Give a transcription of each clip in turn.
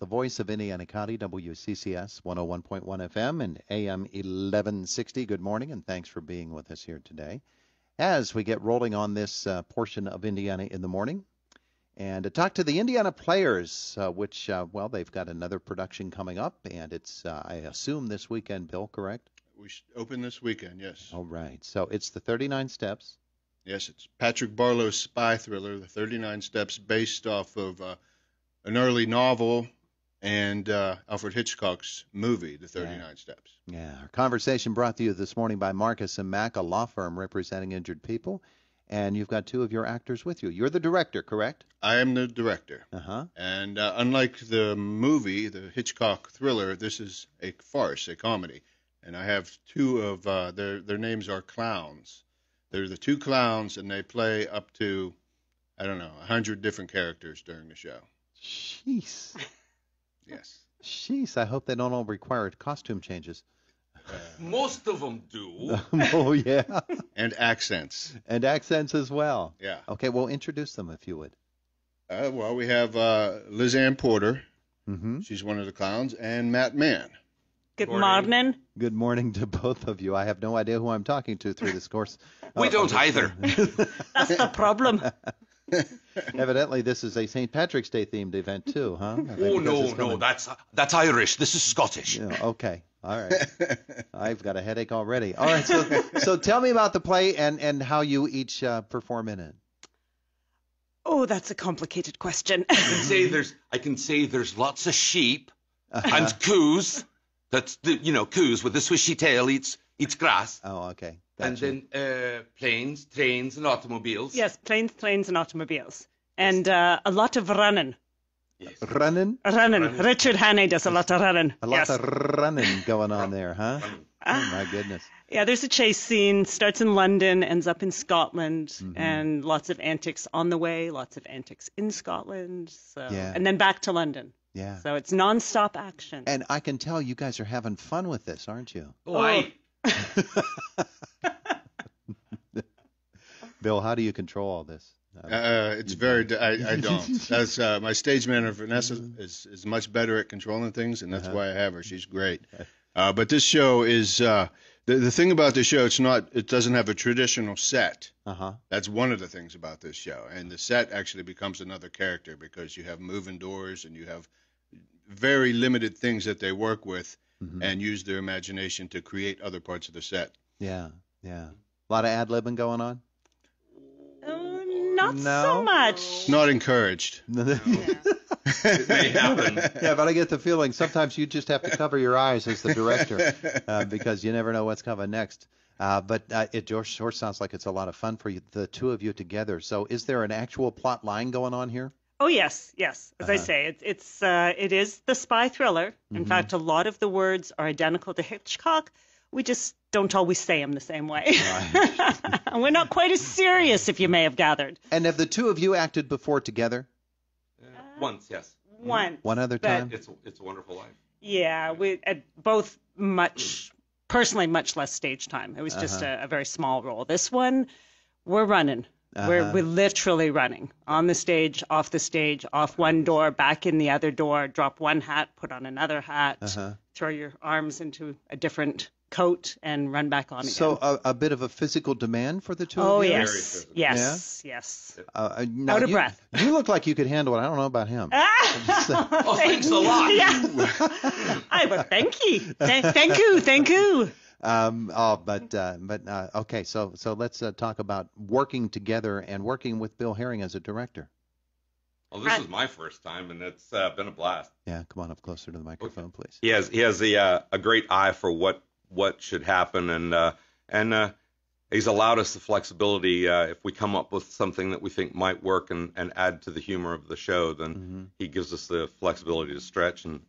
the voice of Indiana County, WCCS 101.1 FM and AM 1160. Good morning, and thanks for being with us here today as we get rolling on this portion of Indiana in the morning. And to talk to the Indiana Players, which, they've got another production coming up, and it's, I assume, this weekend, Bill, correct? We open this weekend, yes. All right. So it's the 39 Steps. Yes, it's Patrick Barlow's spy thriller, The 39 Steps, based off of an early novel and Alfred Hitchcock's movie, The 39 Steps. Yeah. Our conversation brought to you this morning by Marcus & Mack, a law firm representing injured people. And you've got two of your actors with you. You're the director, correct? I am the director. Uh-huh. And unlike the movie, the Hitchcock thriller, this is a farce, a comedy. And I have two of their names are clowns. They're the two clowns, and they play up to, 100 different characters during the show. Jeez. Yes. Jeez, I hope they don't all require costume changes. Most of them do. Oh, yeah. And accents. And accents as well. Yeah. Okay, well, introduce them if you would. We have Liz Ann Porter. Mm-hmm. She's one of the clowns. And Matt Mann. Good morning. Good morning to both of you. I have no idea who I'm talking to through this course. We don't either. That's the problem. Evidently, this is a St. Patrick's Day themed event too, huh? Oh, no, that's Irish. This is Scottish. Yeah, okay, all right. I've got a headache already. All right, so tell me about the play and how you each perform in it. Oh, that's a complicated question. I can say there's lots of sheep and coos. That's coos with the swishy tail eats grass. Oh, okay. Gotcha. And then planes, trains, and automobiles. Yes, planes, trains, and automobiles. And a lot of running. Yes. Running? Running. Richard Hannay does a lot of running. A lot of running going on there, huh? Oh, my goodness. Yeah, there's a chase scene. Starts in London, ends up in Scotland, and lots of antics on the way, lots of antics in Scotland. So, yeah. And then back to London. Yeah. So it's nonstop action. And I can tell you guys are having fun with this, aren't you? Bill, how do you control all this? It's very. I don't. That's my stage manager Vanessa is much better at controlling things, and that's why I have her. She's great. But this show is the thing about the show. It doesn't have a traditional set. That's one of the things about this show, and the set actually becomes another character because you have moving doors and you have very limited things that they work with and use their imagination to create other parts of the set. Yeah, yeah. A lot of ad-libbing going on? Not so much. Not encouraged. It may happen. Yeah, but I get the feeling sometimes you just have to cover your eyes as the director because you never know what's coming next. But it sure sounds like it's a lot of fun for you, the two of you together. So is there an actual plot line going on here? Oh, yes. As I say, it is the spy thriller. In fact, a lot of the words are identical to Hitchcock. We just don't always say them the same way. Right. And we're not quite as serious, if you may have gathered. And have the two of you acted before together? Once, yes. Once. One other time? It's a Wonderful Life. Yeah, we both personally much less stage time. It was just a very small role. This one, we're running. We're literally running on the stage, off one door, back in the other door, drop one hat, put on another hat, throw your arms into a different coat, and run back on again. So a bit of a physical demand for the two of you? Oh, yes. Yes. Out of breath. You look like you could handle it. I don't know about him. Thanks a lot. Yeah. Well, thank you. Thank you. Okay. So let's talk about working together and working with Bill Herring as a director. Well, this is my first time, and it's been a blast. Yeah, come on up closer to the microphone, please. He has a great eye for what should happen, and he's allowed us the flexibility. If we come up with something that we think might work and add to the humor of the show, then he gives us the flexibility to stretch and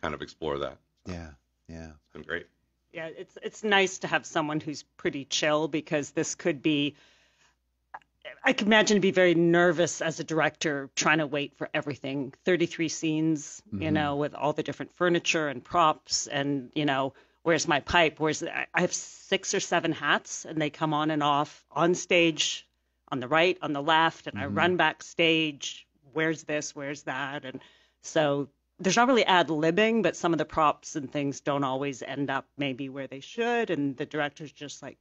kind of explore that. Yeah. It's been great. Yeah, it's nice to have someone who's pretty chill because this could be, I can imagine to be very nervous as a director trying to wait for everything. 33 scenes, with all the different furniture and props and, where's my pipe? I have 6 or 7 hats and they come on and off on stage, on the right, on the left, and I run backstage. Where's this? Where's that? And so there's not really ad-libbing, but some of the props and things don't always end up maybe where they should, and the director's just like,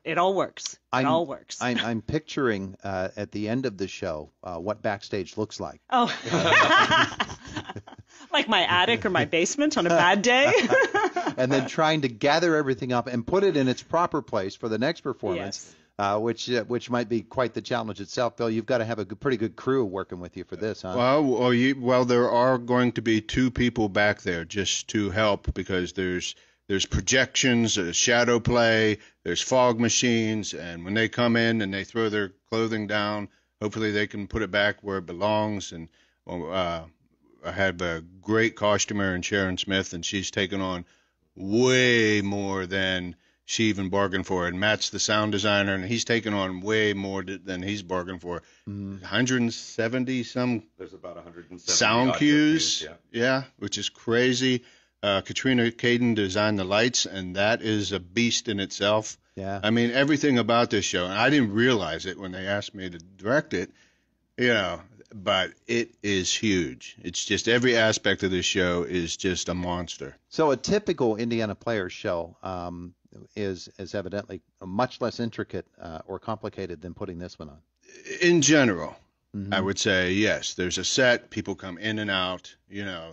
it all works. It all works. I'm picturing at the end of the show what backstage looks like. Oh, like my attic or my basement on a bad day. And then trying to gather everything up and put it in its proper place for the next performance, which might be quite the challenge itself. Bill, you've got to have a pretty good crew working with you for this, huh? Well, there are going to be 2 people back there just to help, because there's projections, there's shadow play, there's fog machines, and when they come in and they throw their clothing down, hopefully they can put it back where it belongs. And I have a great costumer in Sharon Smith, and she's taken on way more than she even bargained for. And Matt's the sound designer, and he's taken on way more than he's bargained for. 170 some. There's about 170 sound cues, yeah, which is crazy. Katrina Caden designed the lights, and that is a beast in itself. Yeah. I mean, everything about this show, and I didn't realize it when they asked me to direct it, but it is huge. It's just every aspect of this show is just a monster. So a typical Indiana Players show is evidently much less intricate or complicated than putting this one on. In general, I would say, yes. There's a set. People come in and out.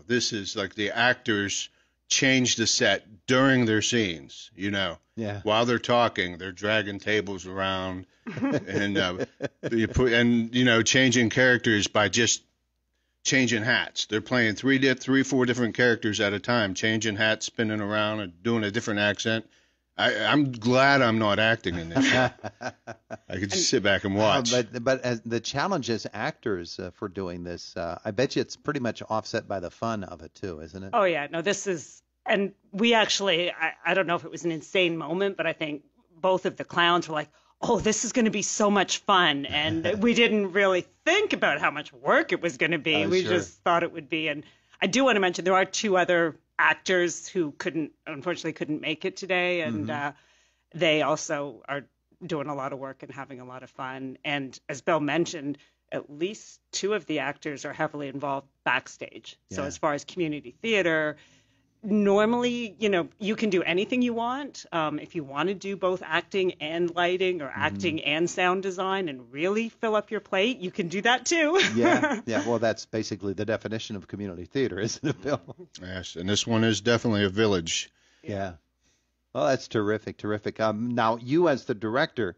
This is like the actors change the set during their scenes. While they're talking, they're dragging tables around and changing characters by just changing hats. They're playing 4 different characters at a time, changing hats, spinning around, and doing a different accent. I'm glad I'm not acting in this show. I could just sit back and watch. But as the challenge as actors for doing this, I bet you it's pretty much offset by the fun of it too, isn't it? Oh yeah, no, this is, and we actually, I don't know if it was an insane moment, but I think both of the clowns were like, oh, this is going to be so much fun, and we didn't really think about how much work it was going to be. We just thought it would be. And I do want to mention there are 2 other actors who unfortunately couldn't make it today, and they also are doing a lot of work and having a lot of fun. And as Bill mentioned, at least 2 of the actors are heavily involved backstage. So as far as community theater, normally, you can do anything you want. If you want to do both acting and lighting, or acting and sound design, and really fill up your plate, you can do that too. Yeah. Well, that's basically the definition of community theater, isn't it, Bill? Yes, and this one is definitely a village. Yeah. Well, that's terrific. Now, you as the director,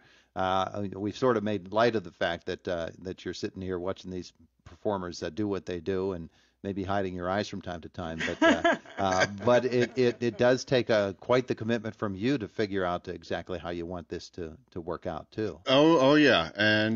we've sort of made light of the fact that you're sitting here watching these performers do what they do, and maybe hiding your eyes from time to time, but it does take quite the commitment from you to figure out exactly how you want this to work out too. Oh yeah, and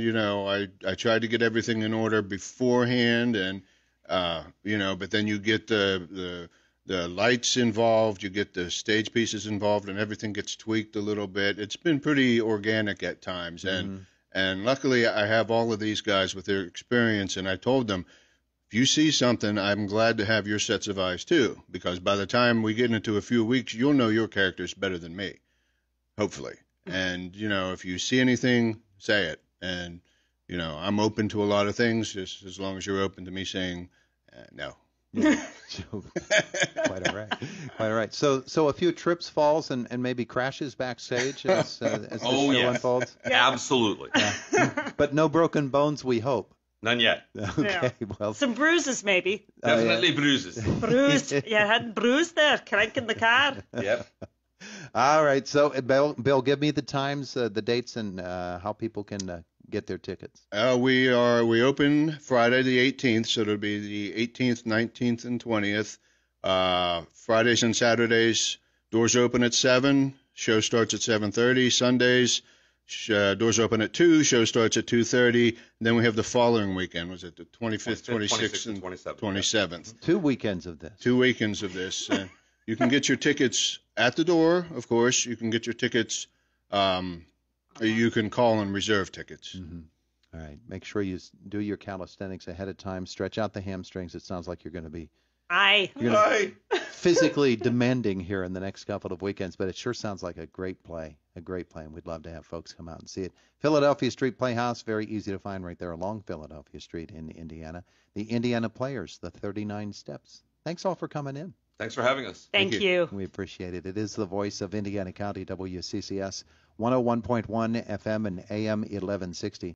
I tried to get everything in order beforehand, and but then you get the lights involved, you get the stage pieces involved, and everything gets tweaked a little bit. It's been pretty organic at times, and luckily I have all of these guys with their experience, and I told them, if you see something, I'm glad to have your sets of eyes too, because by the time we get into a few weeks, you'll know your characters better than me, hopefully. And, if you see anything, say it. And, I'm open to a lot of things, just as long as you're open to me saying no. Yeah. Quite all right. So a few trips, falls, and maybe crashes backstage as the show unfolds? Absolutely. Yeah. But no broken bones, we hope. None yet. Okay, well. Some bruises, maybe. Definitely bruises. Bruised. You had bruised there, cranking the car. Yep. All right. So, Bill, give me the times, the dates, and how people can get their tickets. We open Friday the 18th, so it'll be the 18th, 19th, and 20th. Fridays and Saturdays, doors open at 7. Show starts at 7:30. Sundays, doors open at 2, show starts at 2:30. Then we have the following weekend. Was it the 25th, 26th, and 27th? 2 weekends of this. 2 weekends of this. You can get your tickets at the door, of course. You can get your tickets. You can call and reserve tickets. Mm-hmm. All right. Make sure you do your calisthenics ahead of time. Stretch out the hamstrings. It sounds like you're going to be physically demanding here in the next couple of weekends, but it sure sounds like a great play, and we'd love to have folks come out and see it. Philadelphia Street Playhouse, very easy to find right there along Philadelphia Street in Indiana. The Indiana Players, the 39 Steps. Thanks all for coming in. Thanks for having us. Thank you. We appreciate it. It is the voice of Indiana County, WCCS 101.1 FM and AM 1160.